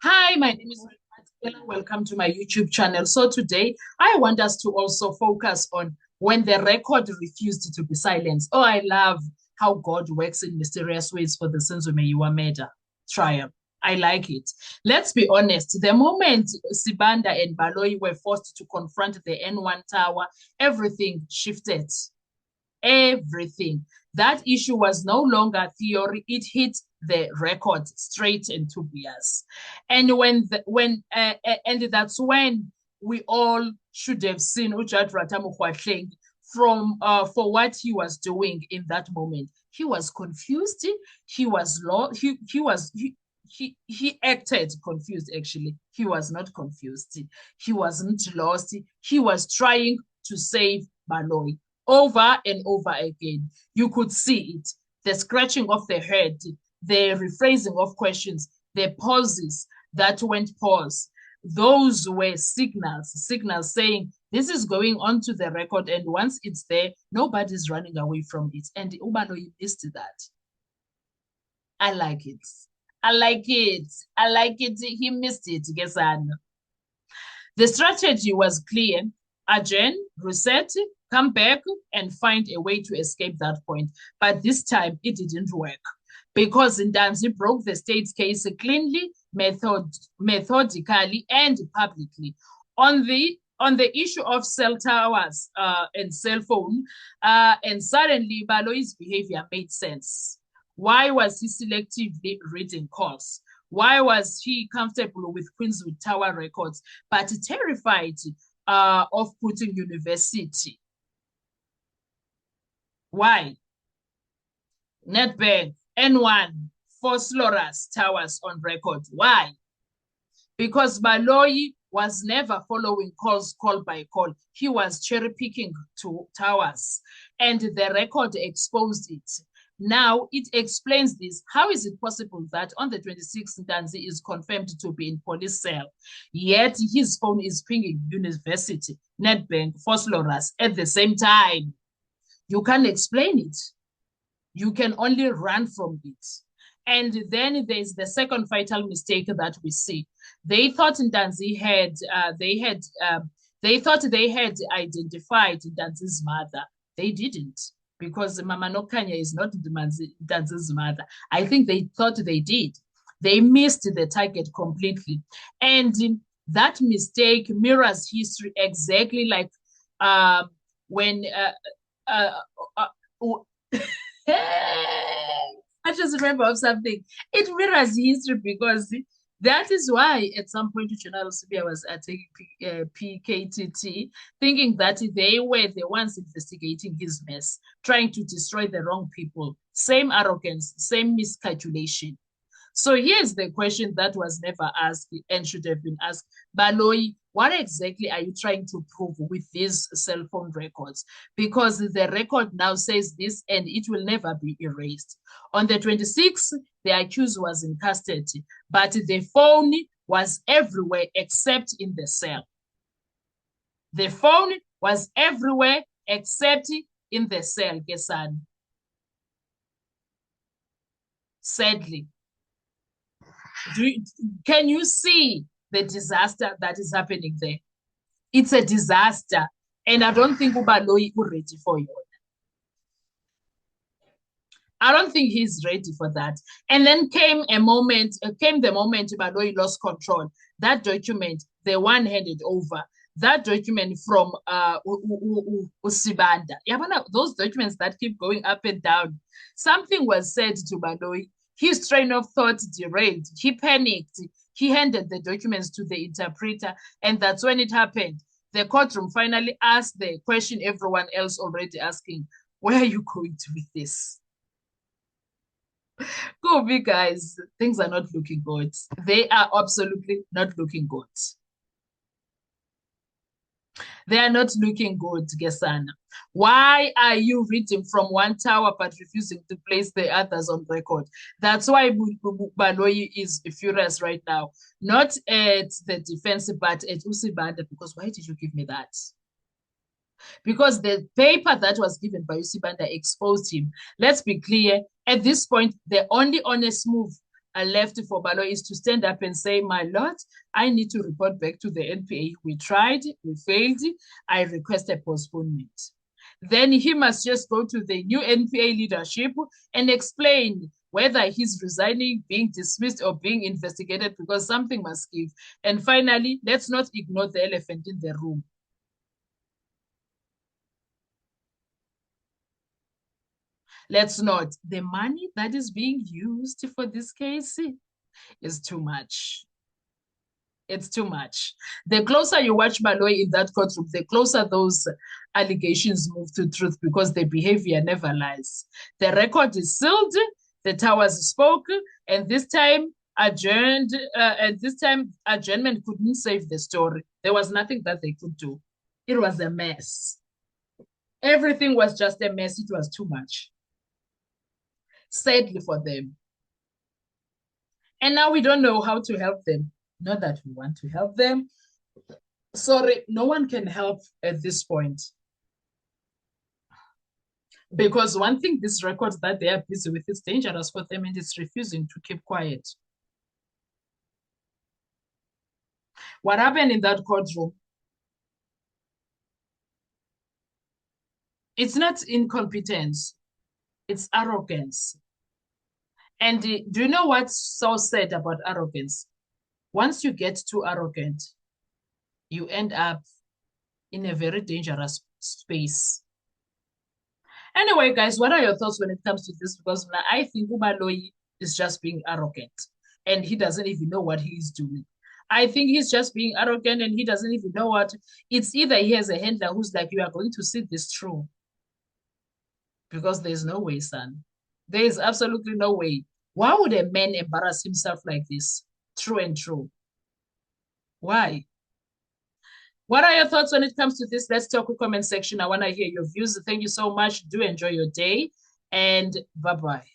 Hi, my name is Matikela. Welcome to my YouTube channel. So today I want us to also focus on when the record refused to be silenced. Oh, I love how God works in mysterious ways for the Senzumeyiwa murder trial. I like it. Let's be honest. The moment Sibanda and Baloyi were forced to confront the N1 tower, everything shifted. Everything. That issue was no longer theory. It hit the record straight into bias. And that's when we all should have seen Ujat Ratamukwasheng from for what he was doing in that moment. He was confused. He was lost. He acted confused. Actually, he was not confused. He wasn't lost. He was trying to save Baloyi over and over again. You could see it, the scratching of the head, the rephrasing of questions, the pauses that went pause. Those were signals saying this is going onto the record, and once it's there, nobody's running away from it. And Ubaloyi missed that. I like it. I like it. I like it. He missed it, Gesana. The strategy was clear. Adjourn, reset, come back, and find a way to escape that point. But this time it didn't work because Ntanzi broke the state's case cleanly, methodically, and publicly. On the issue of cell towers and cell phone, and suddenly Baloyi's behavior made sense. Why was he selectively reading calls? Why was he comfortable with Queenswood Tower records, but terrified of putting university? Why? Nedbank, N1, Phosphorus Towers on record. Why? Because Baloyi was never following calls call by call. He was cherry picking to towers, and the record exposed it. Now it explains this. How is it possible that on the 26th, Ntanzi is confirmed to be in police cell, yet his phone is pinging university, Nedbank, Phosphorus at the same time? You can't explain it. You can only run from it. And then there's the second fatal mistake that we see. They thought Ntanzi they thought they had identified Ntanzi's mother. They didn't, because Mama Nokanya is not Ntanzi's mother. I think they thought they did. They missed the target completely. And that mistake mirrors history exactly like when I just remember of something. It mirrors history because that is why at some point General Sibia was taking PKTT, thinking that they were the ones investigating his mess, trying to destroy the wrong people. Same arrogance, same miscalculation. So here's the question that was never asked and should have been asked. Baloyi, what exactly are you trying to prove with these cell phone records? Because the record now says this and it will never be erased. On the 26th, the accused was in custody, but the phone was everywhere except in the cell. The phone was everywhere except in the cell, Gesani. Sadly. Can you see the disaster that is happening there? It's a disaster. And I don't think Ubaloyi is ready for it. I don't think he's ready for that. And then came the moment Ubaloyi lost control. That document, the one handed over, that document from Sibanda. Those documents that keep going up and down. Something was said to Baloyi. His train of thought derailed. He panicked. He handed the documents to the interpreter, and that's when it happened. The courtroom finally asked the question everyone else already asking, where are you going to with this? Go big, guys. Things are not looking good. They are absolutely not looking good. They are not looking good, Gesana. Why are you reading from one tower but refusing to place the others on record? That's why Baloyi is furious right now. Not at the defense, but at Usibanda, because why did you give me that? Because the paper that was given by Usibanda exposed him. Let's be clear, at this point, the only honest move are left for Baloyi is to stand up and say, my lord, I need to report back to the NPA. We tried, we failed. I request a postponement. Then he must just go to the new NPA leadership and explain whether he's resigning, being dismissed, or being investigated, because something must give. And finally, let's not ignore the elephant in the room. Let's not. The money that is being used for this case is too much. It's too much. The closer you watch Baloyi in that courtroom, the closer those allegations move to truth, because the behavior never lies. The record is sealed, the towers spoke, and this time adjourned, and this time adjournment couldn't save the story. There was nothing that they could do. It was a mess. Everything was just a mess. It was too much. Sadly for them. And now we don't know how to help them. Not that we want to help them. Sorry, no one can help at this point. Because one thing, these records that they are busy with is dangerous for them, and it's refusing to keep quiet. What happened in that courtroom? It's not incompetence, it's arrogance. And do you know what's so sad about arrogance? Once you get too arrogant, you end up in a very dangerous space. Anyway, guys, what are your thoughts when it comes to this? Because I think Baloyi is just being arrogant and he doesn't even know what he's doing. I think he's just being arrogant and he doesn't even know what. It's either he has a handler who's like, you are going to see this through. Because there's no way, son. There is absolutely no way. Why would a man embarrass himself like this? True and true. Why? What are your thoughts when it comes to this? Let's talk in the comment section. I want to hear your views. Thank you so much. Do enjoy your day and bye-bye.